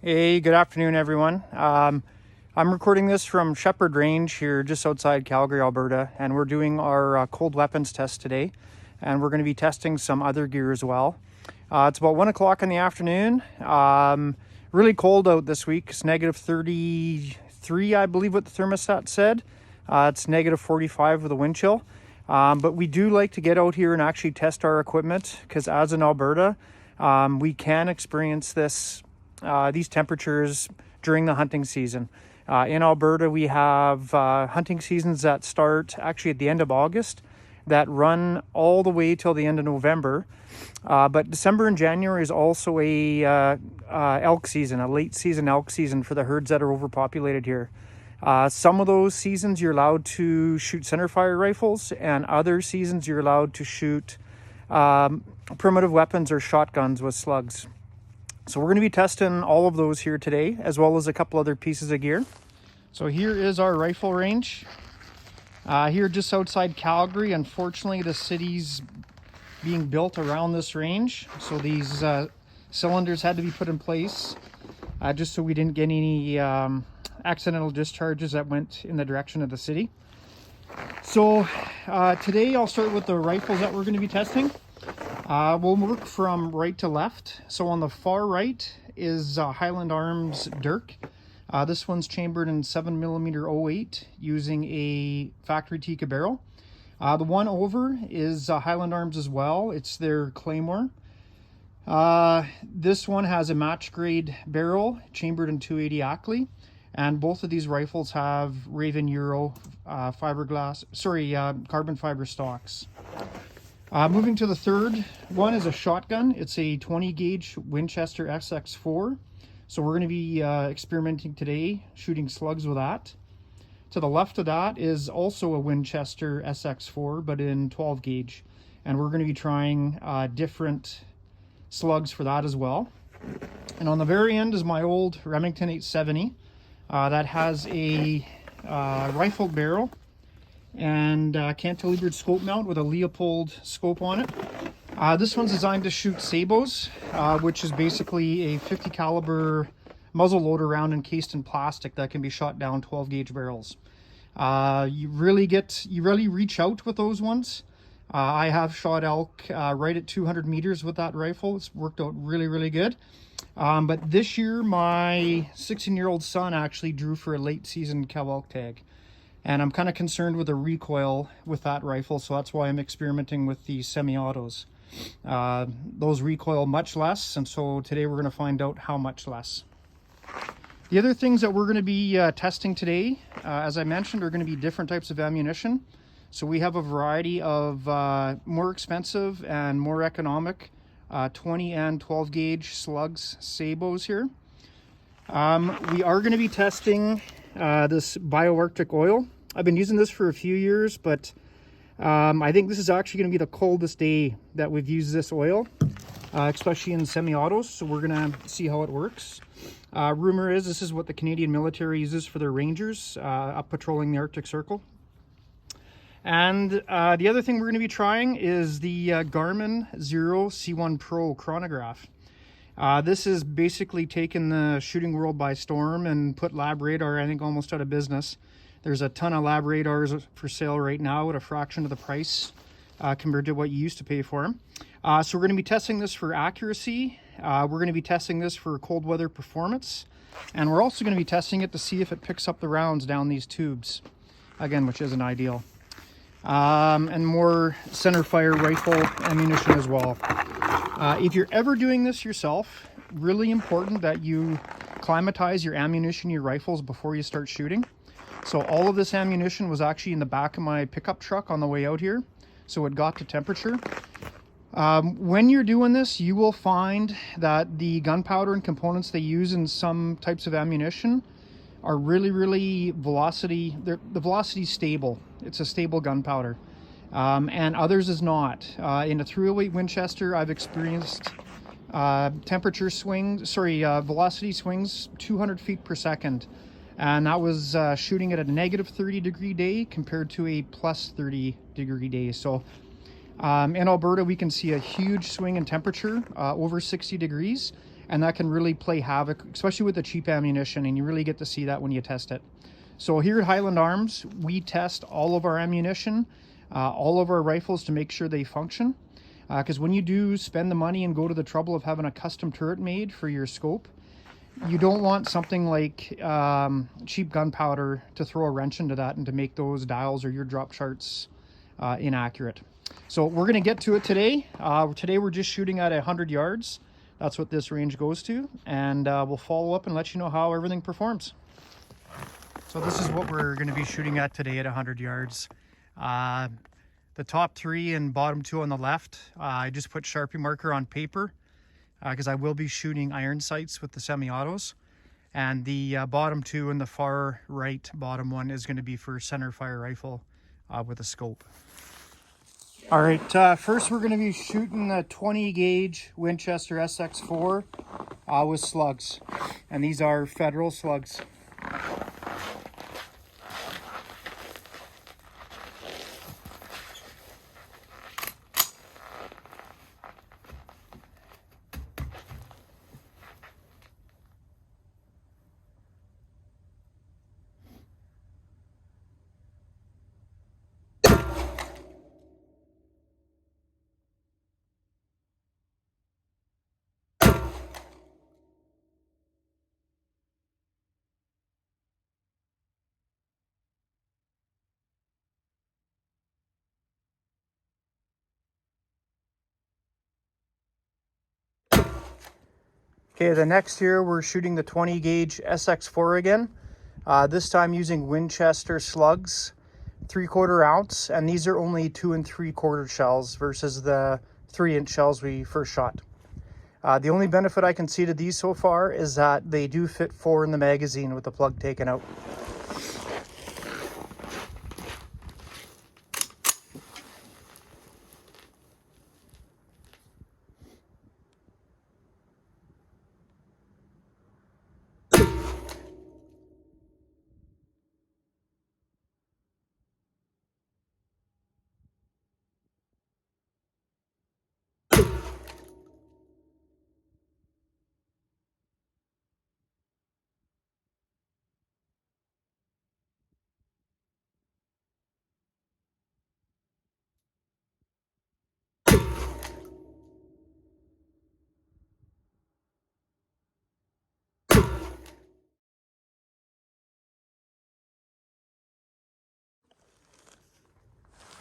Hey, good afternoon, everyone. I'm recording this from Shepherd Range here just outside Calgary, Alberta, and we're doing our cold weapons test today, and we're going to be testing some other gear as well. It's about 1 o'clock in the afternoon. Really cold out this week. It's negative 33, I believe what the thermostat said. It's negative 45 with a wind chill. But we do like to get out here and actually test our equipment because as in Alberta, we can experience these temperatures during the hunting season. In Alberta, we have hunting seasons that start actually at the end of August that run all the way till the end of November. But December and January is also a elk season, a late season elk season for the herds that are overpopulated here. Some of those seasons you're allowed to shoot centerfire rifles, and other seasons you're allowed to shoot primitive weapons or shotguns with slugs. So we're going to be testing all of those here today, as well as a couple other pieces of gear. So here is our rifle range. Here just outside Calgary, unfortunately the city's being built around this range. So these cylinders had to be put in place just so we didn't get any accidental discharges that went in the direction of the city. So today I'll start with the rifles that we're going to be testing. We'll work from right to left. So on the far right is Highland Arms Dirk. This one's chambered in 7mm 08 using a factory Tikka barrel. The one over is Highland Arms as well. It's their Claymore. This one has a match grade barrel chambered in 280 Ackley. And both of these rifles have Raven Euro carbon fiber stocks. Moving to the third one is a shotgun. It's a 20 gauge Winchester SX4. So we're going to be experimenting today, shooting slugs with that. To the left of that is also a Winchester SX4, but in 12 gauge. And we're going to be trying different slugs for that as well. And on the very end is my old Remington 870 that has a rifled barrel and cantilevered scope mount with a Leopold scope on it. This one's designed to shoot sabos, which is basically a 50 caliber muzzle loader round encased in plastic that can be shot down 12 gauge barrels. You really reach out with those ones. I have shot elk right at 200 meters with that rifle. It's worked out really good. But this year my 16-year-old son actually drew for a late season cow elk tag. And I'm kind of concerned with the recoil with that rifle, so that's why I'm experimenting with the semi-autos. Those recoil much less, and so today we're going to find out how much less. The other things that we're going to be testing today, as I mentioned, are going to be different types of ammunition. So we have a variety of more expensive and more economic 20 and 12 gauge slugs sabos here. We are going to be testing this BioArctic oil. I've been using this for a few years, but I think this is actually going to be the coldest day that we've used this oil, especially in semi-autos, so we're going to see how it works. Rumor is this is what the Canadian military uses for their rangers up patrolling the Arctic Circle. And the other thing we're going to be trying is the Garmin Xero C1 Pro chronograph. This has basically taken the shooting world by storm and put lab radar, I think, almost out of business. There's a ton of lab radars for sale right now at a fraction of the price compared to what you used to pay for them. So we're going to be testing this for accuracy. We're going to be testing this for cold weather performance. And we're also going to be testing it to see if it picks up the rounds down these tubes. Again, which isn't ideal. And more center fire rifle ammunition as well. If you're ever doing this yourself, really important that you climatize your ammunition, your rifles before you start shooting. So all of this ammunition was actually in the back of my pickup truck on the way out here, so it got to temperature. When you're doing this, you will find that the gunpowder and components they use in some types of ammunition are really velocity. The velocity's stable. It's a stable gunpowder. And others is not. In a 308 Winchester, I've experienced velocity swings 200 feet per second. And that was shooting at a negative 30 degree day compared to a plus 30 degree day. So in Alberta, we can see a huge swing in temperature over 60 degrees. and that can really play havoc, especially with the cheap ammunition, and you really get to see that when you test it. So here at Highland Arms, we test all of our ammunition, all of our rifles to make sure they function. Because when you do spend the money and go to the trouble of having a custom turret made for your scope, you don't want something like cheap gunpowder to throw a wrench into that and to make those dials or your drop charts inaccurate. So we're going to get to it today. Today we're just shooting at 100 yards. That's what this range goes to, and we'll follow up and let you know how everything performs. So this is what we're going to be shooting at today at 100 yards. The top 3 and bottom 2 on the left, I just put Sharpie marker on paper because I will be shooting iron sights with the semi-autos. And the bottom 2 and the far right bottom one is going to be for center fire rifle with a scope. All right, first we're going to be shooting a 20 gauge Winchester SX4 with slugs. And these are federal slugs. Okay, the next here we're shooting the 20 gauge SX4 again. This time using Winchester slugs, 3/4 ounce, and these are only 2 3/4 shells versus the 3-inch shells we first shot. The only benefit I can see to these so far is that they do fit 4 in the magazine with the plug taken out.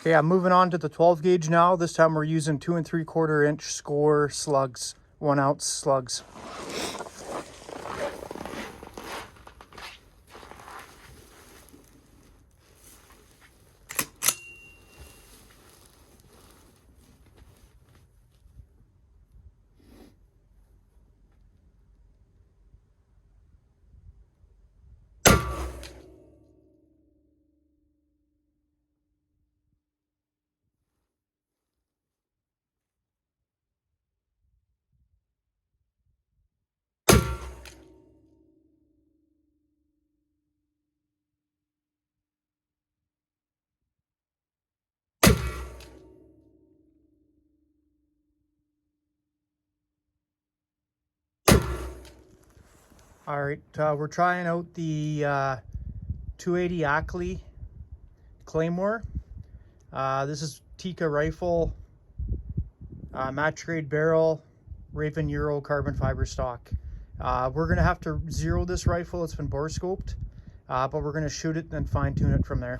Okay, I'm moving on to the 12 gauge now. This time we're using 2 3/4 inch score slugs, 1 ounce slugs. All right, we're trying out the 280 HAMR Claymore. This is Tikka rifle, match grade barrel, Raven Euro carbon fiber stock. We're gonna have to zero this rifle. It's been bore scoped, but we're gonna shoot it and then fine tune it from there.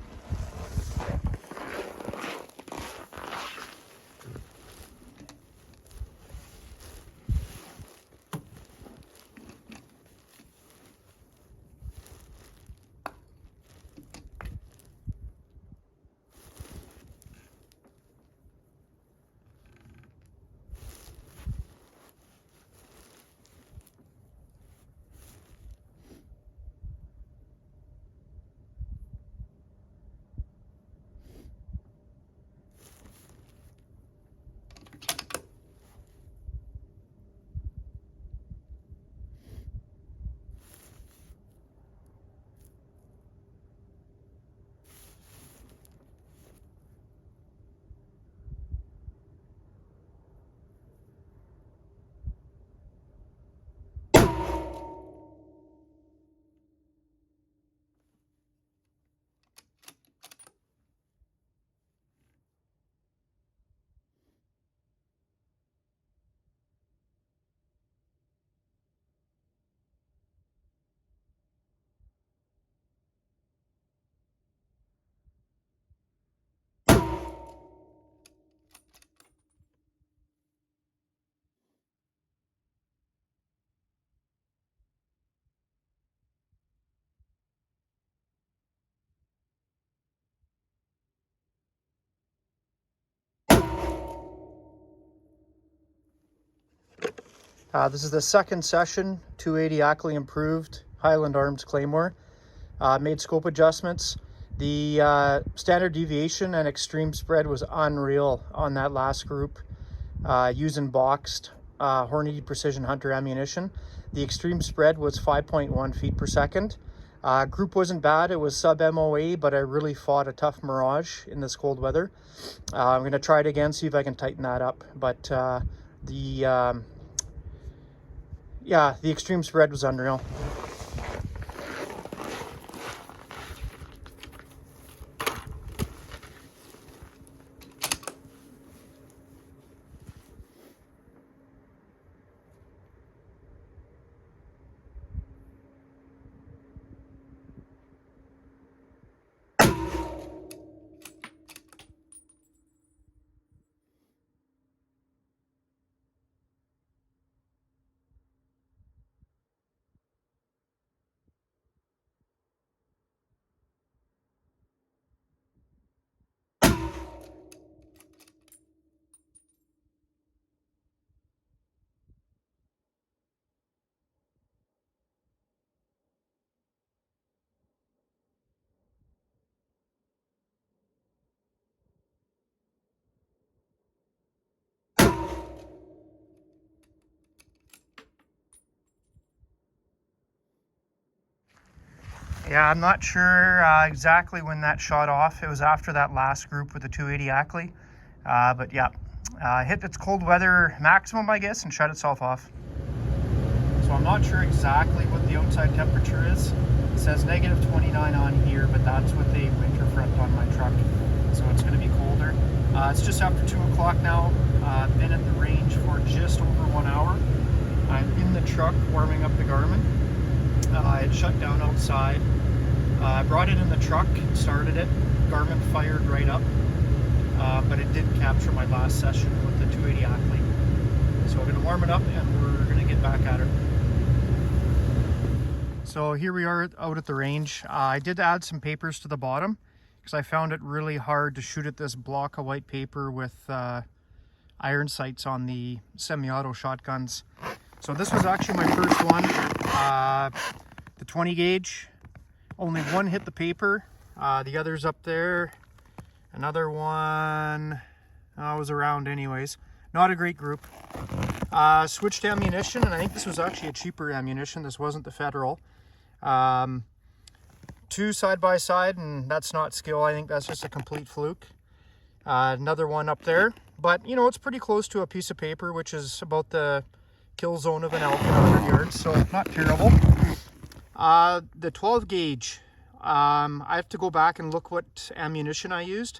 This is the second session, 280 Ackley improved, Highland Arms Claymore. Made scope adjustments. The standard deviation and extreme spread was unreal on that last group, using boxed Hornady Precision Hunter ammunition. The extreme spread was 5.1 feet per second. Group wasn't bad, it was sub MOA, but I really fought a tough mirage in this cold weather. I'm going to try it again, see if I can tighten that up. But yeah, the extreme spread was unreal. Yeah, I'm not sure exactly when that shot off. It was after that last group with the 280 Ackley. But yeah, hit its cold weather maximum, I guess, and shut itself off. So I'm not sure exactly what the outside temperature is. It says negative 29 on here, but that's with a winter front on my truck. So it's going to be colder. It's just after 2 o'clock now. I've been at the range for just over 1 hour. I'm in the truck warming up the Garmin. It shut down outside. I brought it in the truck, started it. Garmin fired right up, but it did capture my last session with the 280 Ackley. So we're going to warm it up and we're going to get back at it. So here we are out at the range. I did add some papers to the bottom because I found it really hard to shoot at this block of white paper with iron sights on the semi-auto shotguns. So this was actually my first one, the 20 gauge. Only one hit the paper, the other's up there. Another one was around anyways. Not a great group. Switched ammunition, and I think this was actually a cheaper ammunition. This wasn't the Federal. 2 side by side, and that's not skill. I think that's just a complete fluke. Another one up there, but you know, it's pretty close to a piece of paper, which is about the kill zone of an elk at 100 yards, so not terrible. The 12 gauge, I have to go back and look what ammunition I used,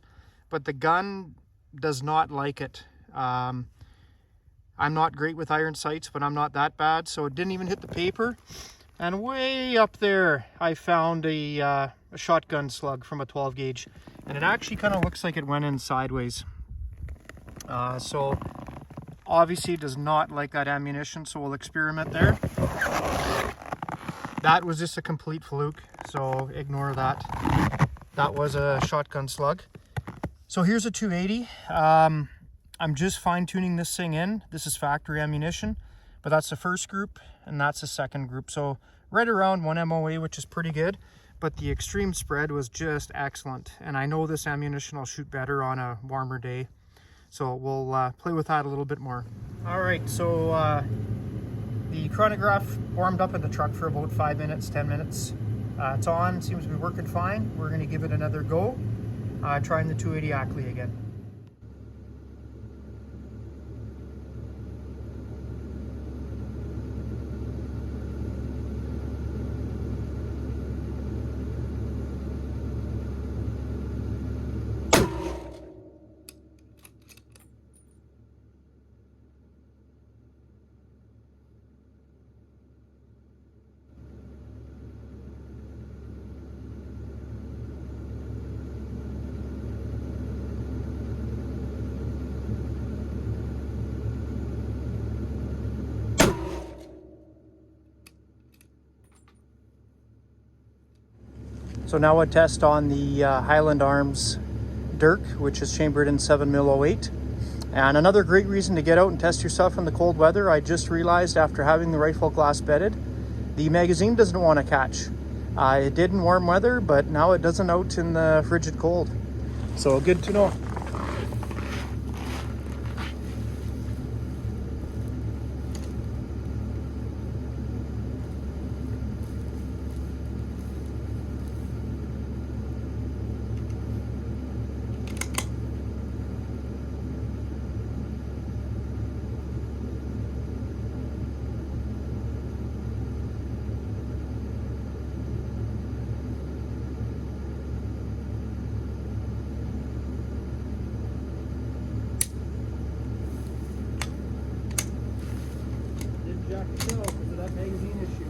but the gun does not like it. I'm not great with iron sights, but I'm not that bad, so it didn't even hit the paper. And way up there, I found a shotgun slug from a 12 gauge, and it actually kind of looks like it went in sideways. So obviously it does not like that ammunition, so we'll experiment there. That was just a complete fluke, so ignore that. That was a shotgun slug. So here's a 280. I'm just fine-tuning this thing in. This is factory ammunition, but that's the first group and that's the second group. So right around 1 MOA, which is pretty good, but the extreme spread was just excellent. And I know this ammunition will shoot better on a warmer day. So we'll play with that a little bit more. All right, so the chronograph warmed up in the truck for about 5 minutes, 10 minutes. It's on, seems to be working fine. We're gonna give it another go, trying the 280 Ackley again. So now a test on the Highland Arms Dirk, which is chambered in 7mm 08. And another great reason to get out and test yourself in the cold weather, I just realized after having the rifle glass bedded, the magazine doesn't want to catch. It did in warm weather, but now it doesn't out in the frigid cold. So good to know. Because of that magazine issue.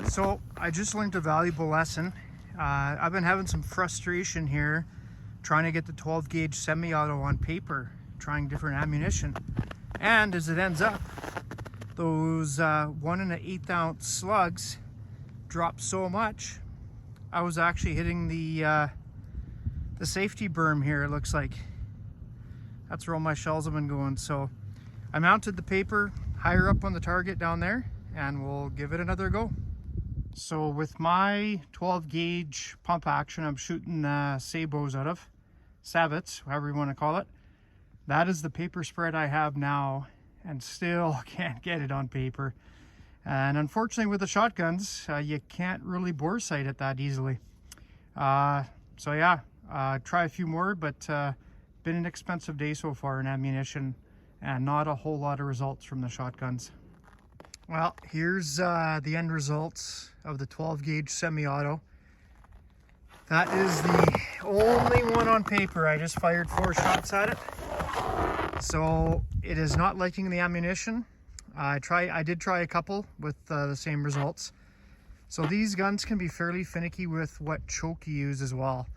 So I just learned a valuable lesson. I've been having some frustration here trying to get the 12 gauge semi-auto on paper, trying different ammunition. And as it ends up, those 1 1/8 ounce slugs dropped so much, I was actually hitting the safety berm here, it looks like. That's where all my shells have been going. So I mounted the paper higher up on the target down there, and we'll give it another go. So with my 12 gauge pump action, I'm shooting sabots out of, sabots, however you want to call it. That is the paper spread I have now, and still can't get it on paper. And unfortunately with the shotguns, you can't really bore sight it that easily. So yeah, try a few more, but been an expensive day so far in ammunition, and not a whole lot of results from the shotguns. Well, here's the end results of the 12 gauge semi-auto. That is the only one on paper. I just fired 4 shots at it. So it is not liking the ammunition. I did try a couple with the same results. So these guns can be fairly finicky with what choke you use as well.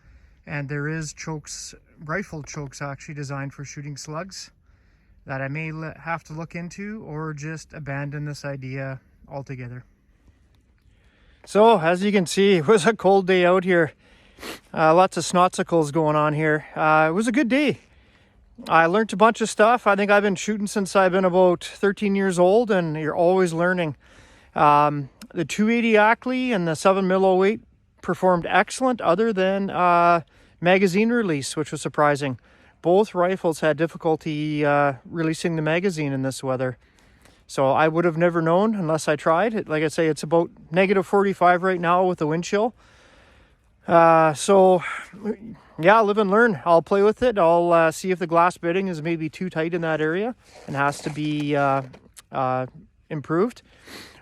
And there is chokes, rifle chokes actually designed for shooting slugs, that I may have to look into, or just abandon this idea altogether. So as you can see, it was a cold day out here. Lots of snotsicles going on here. It was a good day. I learned a bunch of stuff. I think I've been shooting since I've been about 13 years old, and you're always learning. The 280 Ackley and the 7mm08 performed excellent, other than magazine release, which was surprising. Both rifles had difficulty releasing the magazine in this weather. So I would have never known unless I tried. Like I say, it's about -45 right now with the wind chill. So yeah, live and learn. I'll play with it. I'll see if the glass bedding is maybe too tight in that area and has to be improved.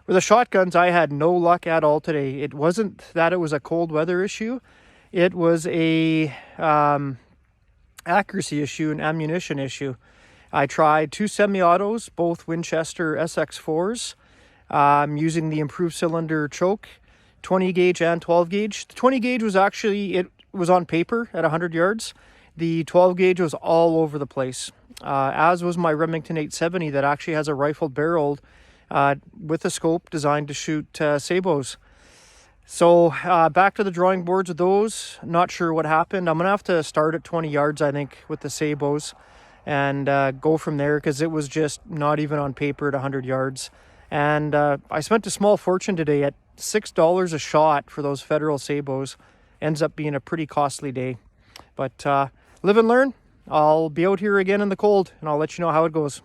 With the shotguns, I had no luck at all today. It wasn't that it was a cold weather issue. It was a accuracy issue, an ammunition issue. I tried 2 semi-autos, both Winchester SX4s, using the improved cylinder choke, 20 gauge and 12 gauge. The 20 gauge was actually, it was on paper at 100 yards. The 12 gauge was all over the place, as was my Remington 870 that actually has a rifled barrel with a scope designed to shoot sabots. So back to the drawing boards with those. Not sure what happened. I'm gonna have to start at 20 yards, I think, with the sabots, and go from there, because it was just not even on paper at 100 yards. And I spent a small fortune today at $6 a shot for those federal sabots. Ends up being a pretty costly day. But live and learn. I'll be out here again in the cold, and I'll let you know how it goes.